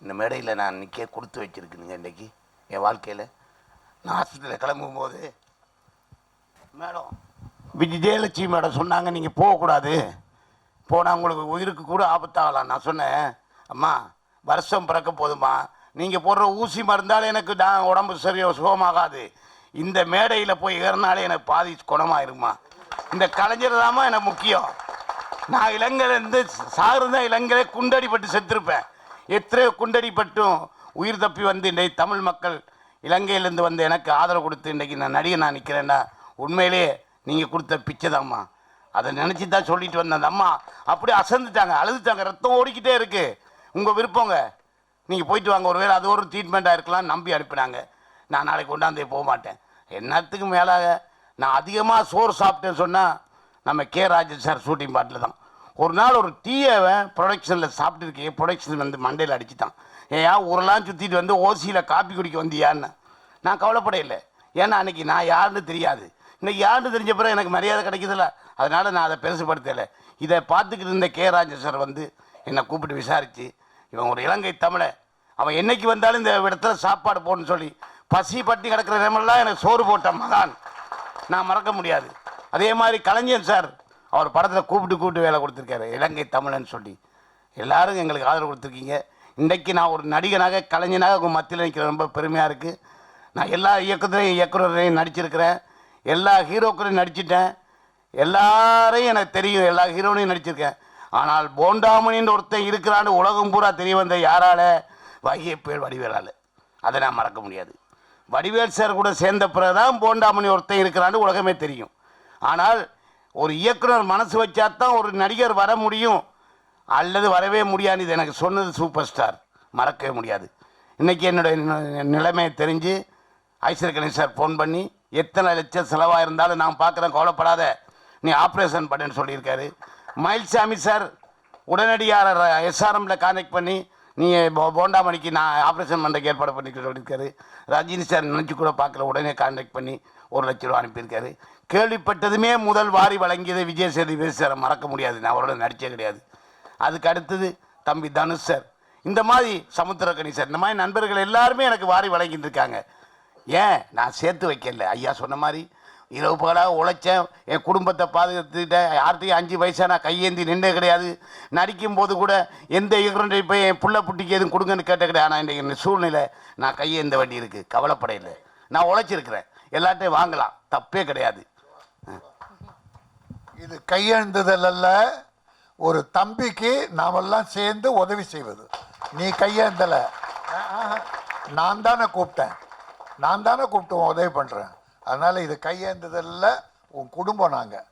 இந்த மேடையில் நான் நிற்க கொடுத்து வச்சுருக்குனுங்க. இன்றைக்கி என் வாழ்க்கையில் நான் ஹாஸ்பிட்டலில் கிளம்பும்போது மேடம் விஜயலட்சுமி மேடம் சொன்னாங்க, நீங்கள் போகக்கூடாது, போனால் உங்களுக்கு உயிருக்கு கூட ஆபத்தாகலாம். நான் சொன்னேன், அம்மா வருஷம் பிறக்க போதுமா, நீங்கள் போடுற ஊசி மருந்தால் எனக்கு நான் உடம்பு சரியாக சுகமாகாது. இந்த மேடையில் போய் ஏறினாலே எனக்கு பாதி குணமாயிருமா. இந்த கலைஞர் தாம்மா எனக்கு முக்கியம். நான் இலங்கையிலேருந்து சாகுதான் இலங்கையிலே குண்டடிப்பட்டு செத்துருப்பேன். எத்தனையோ குண்டடிப்பட்டும் உயிர் தப்பி வந்து இன்றைக்கு தமிழ் மக்கள் இலங்கையிலேருந்து வந்து எனக்கு ஆதரவு கொடுத்து இன்றைக்கி நான் நடிகை நான் நிற்கிறேன்னா உண்மையிலே நீங்கள் கொடுத்த பிச்சை தாம்மா. அதை நினச்சி தான் சொல்லிட்டு வந்தேன். அந்த அம்மா அப்படியே அசந்துட்டாங்க, அழுதுட்டாங்க, ரத்தம் ஓடிக்கிட்டே இருக்குது. உங்கள் விருப்பங்க, நீங்கள் போயிட்டு வாங்க, ஒருவேளை அது ஒரு ட்ரீட்மெண்ட்டாக இருக்கலாம் நம்பி அனுப்பினாங்க. நான் நாளைக்கு கொண்டாந்தே போக மாட்டேன். என்னத்துக்கு மேலாக நான் அதிகமாக சோறு சாப்பிட்டேன்னு சொன்னால் நம்ம கே ராஜன் சார் ஷூட்டிங் பாட்டில் தான். ஒரு நாள் ஒரு டீயை ப்ரொடக்ஷனில் சாப்பிட்டுருக்கேன். ப்ரொடக்ஷன் வந்து மண்டையில் அடிச்சுட்டான். ஏன் ஊரெல்லாம் சுற்றிட்டு வந்து ஓசியில் காப்பி குடிக்க வந்தியான்னு. நான் கவலைப்படையில்லை, ஏன்னா அன்றைக்கி நான் யாருன்னு தெரியாது. இன்றைக்கி யாருன்னு தெரிஞ்ச பிறகு எனக்கு மரியாதை கிடைக்குதில்ல, அதனால் நான் அதை பெருசுப்படுத்தலை. இதை பார்த்துக்கிட்டு இருந்த கே ராஜன் சார் வந்து என்னை கூப்பிட்டு விசாரித்து, இவன் ஒரு இலங்கை தமிழை, அவன் என்றைக்கு வந்தாலும் இந்த இடத்துல சாப்பாடு போடணும்னு சொல்லி பசி பட்டி கிடக்கிற நேரமெல்லாம் எனக்கு சோறு போட்ட மகான் நான் மறக்க முடியாது. அதே மாதிரி கலைஞர் சார் அவர் படத்தில் கூப்பிட்டு வேலை கொடுத்துருக்காரு, இலங்கை தமிழன்னு சொல்லி. எல்லோரும் எங்களுக்கு ஆதரவு கொடுத்துருக்கீங்க. இன்றைக்கி நான் ஒரு நடிகனாக கலைஞனாக உங்கள் மத்தியில் நிற்கிற ரொம்ப பெருமையாக இருக்குது. நான் எல்லா இயக்குனரையும் நடிச்சிருக்கிறேன், எல்லா ஹீரோக்களையும் நடிச்சிட்டேன், எல்லாரையும் எனக்கு தெரியும், எல்லா ஹீரோனையும் நடிச்சிருக்கேன். ஆனால் போண்டாமணின்னு ஒருத்தன் இருக்கிறான்னு உலகம் பூரா தெரிய வந்த யாரால்? வைகைப்புயல் வடிவேலால். அதை நான் மறக்க முடியாது. வடிவேல் சார் கூட சேர்ந்த பிறகு தான் போண்டாமணி ஒருத்தன் இருக்கிறான்னு உலகமே தெரியும். ஆனால் ஒரு இயக்குனர் மனசு வச்சா தான் ஒரு நடிகர் வர முடியும், அல்லது வரவே முடியாது. இது எனக்கு சொன்னது சூப்பர் ஸ்டார், மறக்கவே முடியாது. இன்றைக்கி என்னுடைய நிலைமையை தெரிஞ்சு ஐஸ்வர் கணேஷ் சார் ஃபோன் பண்ணி எத்தனை லட்சம் செலவாக இருந்தாலும் நான் பார்க்குறேன், கவலைப்படாத, நீ ஆப்ரேஷன் பண்ணுன்னு சொல்லியிருக்காரு. மயில்சாமி சார் உடனடியாக எஸ்ஆர்எம்மில் கான்டெக்ட் பண்ணி நீ போண்டாமணிக்கு நான் ஆப்ரேஷன் பண்ணுறதுக்கு ஏற்பாடு பண்ணிக்க சொல்லியிருக்காரு. ரஜினி சார் நினச்சி கூட பார்க்கல, உடனே கான்டெக்ட் பண்ணி 1 லட்ச ரூபா அனுப்பியிருக்காரு. கேள்விப்பட்டதுமே முதல் வாரி வழங்கியது விஜய் சேதுபதி சாரை மறக்க முடியாது. நான் அவரோட நடிச்சே கிடையாது. அதுக்கு அடுத்தது தம்பி தனுஷ் சார், இந்த மாதிரி சமுத்திரக்கனி சார், இந்த மாதிரி நண்பர்கள் எல்லாருமே எனக்கு வாரி வழங்கிட்டு இருக்காங்க. ஏன் நான் சேர்த்து வைக்கல? ஐயா சொன்ன மாதிரி இரவு பகலாக உழைச்சேன், என் குடும்பத்தை பாதுகாத்துக்கிட்டேன். யார்கிட்டையும் 5 வயசாக நான் கையேந்தி நின்றே கிடையாது. நடிக்கும் போது கூட எந்த இயக்குனரை போய் என் புள்ள புட்டிக்கு எதுவும் கொடுங்கன்னு கேட்ட கிடையாது. ஆனால் இன்றைக்கு சூழ்நிலை நான் கையேந்த வேண்டி இருக்குது, கவலைப்படையில்லை. நான் உழைச்சிருக்கிறேன், எல்லார்ட்டையும் வாங்கலாம், தப்பே கிடையாது. இது கையெழுந்துதல் அல்ல, ஒரு தம்பிக்கு நாமெல்லாம் சேர்ந்து உதவி செய்வது. நீ கையெழுந்தலை, நான் தானே கூப்பிட்டேன், உதவி பண்ணுறேன். அதனால் இது கையேந்துதல்ல உன் குடும்பம். நாங்கள்